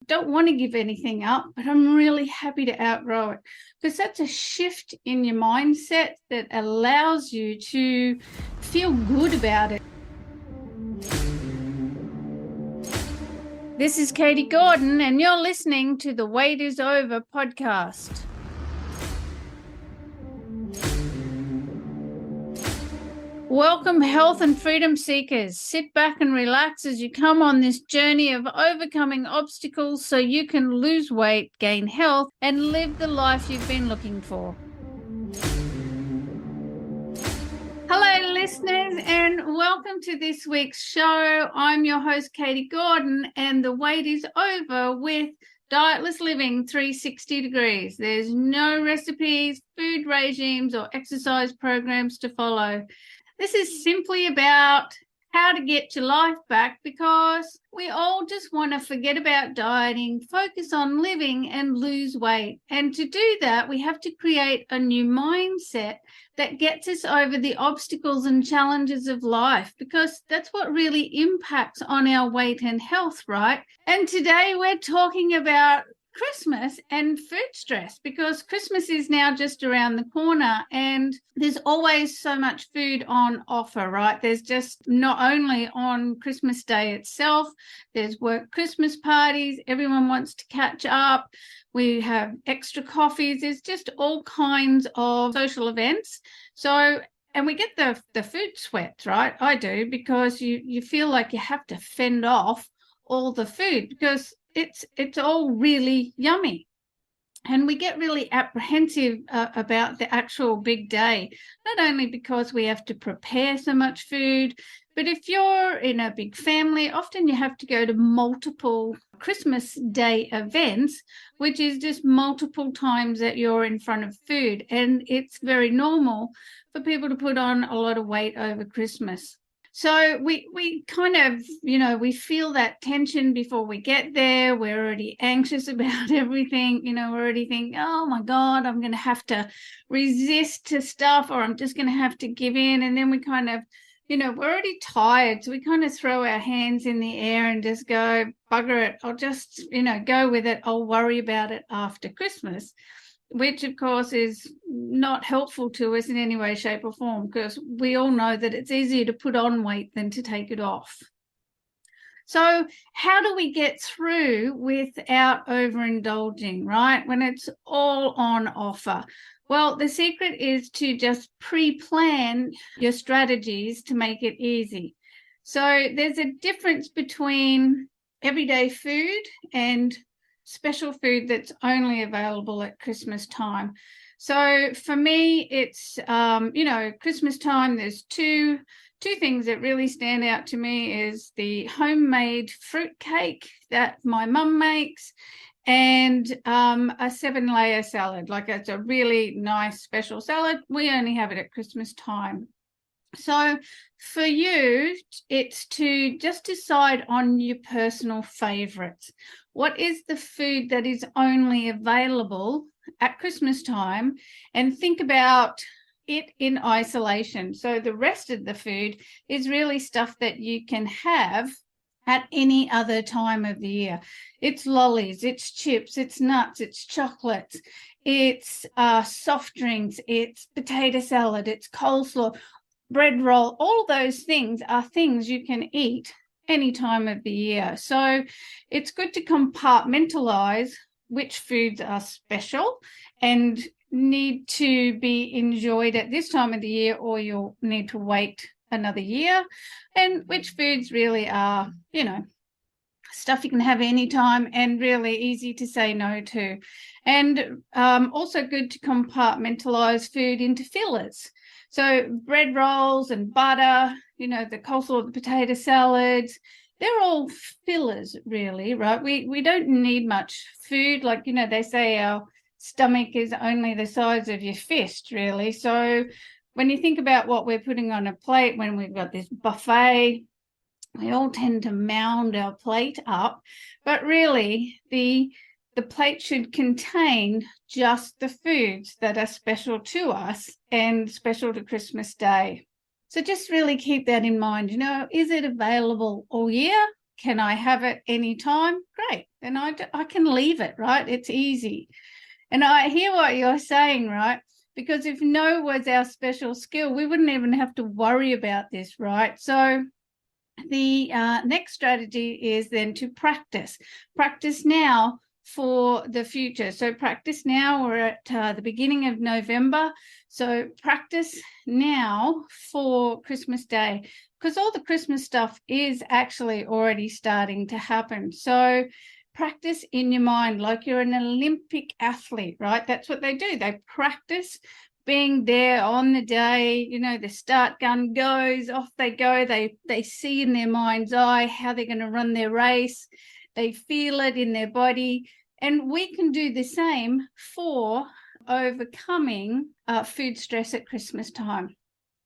don't want to give anything up, but I'm really happy to outgrow it, because that's a shift in your mindset that allows you to feel good about it. This is Katie Gordon, and you're listening to the Wait is Over podcast. Welcome, health and freedom seekers. Sit back and relax as you come on this journey of overcoming obstacles so you can lose weight, gain health, and live the life you've been looking for. Hello, listeners, and welcome to this week's show. I'm your host, Katie Gordon, and the wait is over with Dietless Living 360 degrees. There's no recipes, food regimes, or exercise programs to follow. This is simply about how to get your life back, because we all just want to forget about dieting, focus on living, and lose weight. And to do that, we have to create a new mindset that gets us over the obstacles and challenges of life, because that's what really impacts on our weight and health, right? And today we're talking about Christmas and food stress, because Christmas is now just around the corner and there's always so much food on offer, right? There's just not only on Christmas Day itself, there's work Christmas parties, everyone wants to catch up, we have extra coffees, there's just all kinds of social events. So, and we get the food sweats, right? I do, because you feel like you have to fend off all the food because it's all really yummy. And we get really apprehensive about the actual big day, not only because we have to prepare so much food, but if you're in a big family, often you have to go to multiple Christmas Day events, which is just multiple times that you're in front of food. And it's very normal for people to put on a lot of weight over Christmas. So we kind of, we feel that tension before we get there. We're already anxious about everything. We already think, oh my God, I'm going to have to resist to stuff, or I'm just going to have to give in. And then we kind of, we're already tired. So we kind of throw our hands in the air and just go, bugger it. I'll just, go with it. I'll worry about it after Christmas, which of course is not helpful to us in any way, shape or form, because we all know that it's easier to put on weight than to take it off. So how do we get through without overindulging, right? When it's all on offer? Well, the secret is to just pre-plan your strategies to make it easy. So there's a difference between everyday food and special food that's only available at Christmas time. So for me, it's, Christmas time, there's two things that really stand out to me is the homemade fruit cake that my mum makes, and a 7-layer salad. Like, it's a really nice special salad. We only have it at Christmas time. So for you, it's to just decide on your personal favorites. What is the food that is only available at Christmas time? And think about it in isolation. So the rest of the food is really stuff that you can have at any other time of the year. It's lollies, it's chips, it's nuts, it's chocolates, it's soft drinks, it's potato salad, it's coleslaw, bread roll. All those things are things you can eat any time of the year. So it's good to compartmentalize which foods are special and need to be enjoyed at this time of the year, or you'll need to wait another year, and which foods really are, stuff you can have anytime and really easy to say no to. And also good to compartmentalize food into fillers. So bread rolls and butter, the coleslaw, the potato salads, they're all fillers really, right? We don't need much food. Like, they say our stomach is only the size of your fist, really. So when you think about what we're putting on a plate, when we've got this buffet, we all tend to mound our plate up, but really the plate should contain just the foods that are special to us and special to Christmas Day. So just really keep that in mind. Is it available all year? can I have it anytime? Great. Then I can leave it, right? It's easy. And I hear what you're saying, right? Because if no was our special skill, we wouldn't even have to worry about this, right? So the next strategy is then to practice. Practice now for the future. So practice now. We're at the beginning of November. So practice now for Christmas Day, because all the Christmas stuff is actually already starting to happen. So practice in your mind like you're an Olympic athlete, right? That's what they do. They practice being there on the day. The start gun goes, off they go. They see in their mind's eye how they're going to run their race. They feel it in their body. And we can do the same for overcoming food stress at Christmas time.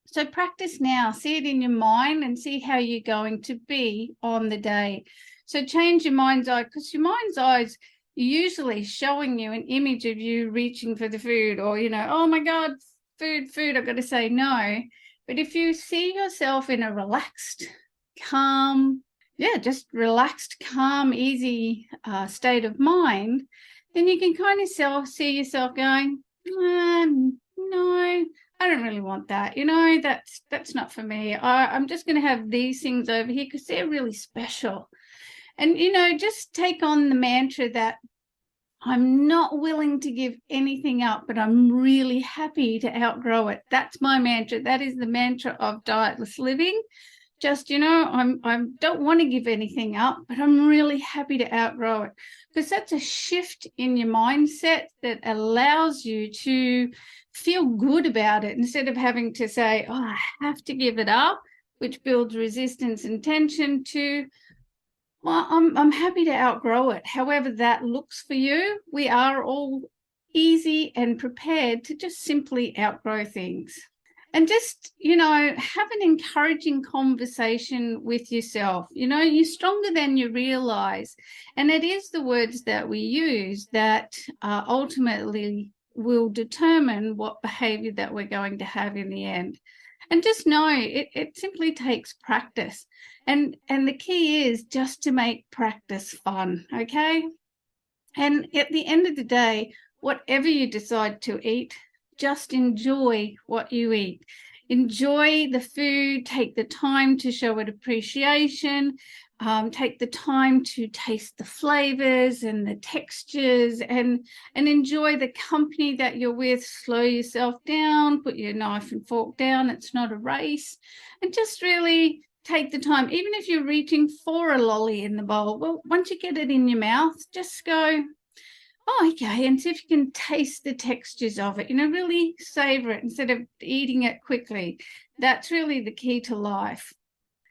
So practice now, see it in your mind and see how you're going to be on the day. So change your mind's eye, because your mind's eye is usually showing you an image of you reaching for the food, or, oh my God, food, I've got to say no. But if you see yourself in a relaxed, calm, just relaxed, calm, easy state of mind, then you can kind of see yourself going, no, I don't really want that. That's not for me. I'm just going to have these things over here because they're really special. And, just take on the mantra that I'm not willing to give anything up, but I'm really happy to outgrow it. That's my mantra. That is the mantra of Dietless Living. Just, I don't want to give anything up, but I'm really happy to outgrow it, because that's a shift in your mindset that allows you to feel good about it, instead of having to say, oh, I have to give it up, which builds resistance and tension, to, well, I'm happy to outgrow it. However that looks for you, we are all easy and prepared to just simply outgrow things. And just, have an encouraging conversation with yourself. You're stronger than you realize. And it is the words that we use that ultimately will determine what behavior that we're going to have in the end. And just know it simply takes practice. And the key is just to make practice fun, okay? And at the end of the day, whatever you decide to eat, just enjoy what you eat. Enjoy the food. Take the time to show it appreciation. Take the time to taste the flavors and the textures, and enjoy the company that you're with. Slow yourself down. Put your knife and fork down. It's not a race. And just really take the time. Even if you're reaching for a lolly in the bowl, well, once you get it in your mouth, just go, oh, okay, and see if you can taste the textures of it, really savor it instead of eating it quickly. That's really the key to life.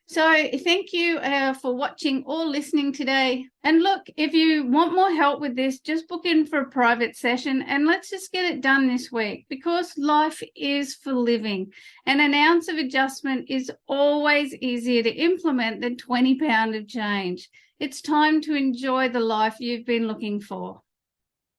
So thank you for watching or listening today. And look, if you want more help with this, just book in for a private session and let's just get it done this week, because life is for living. And an ounce of adjustment is always easier to implement than 20 pounds of change. It's time to enjoy the life you've been looking for.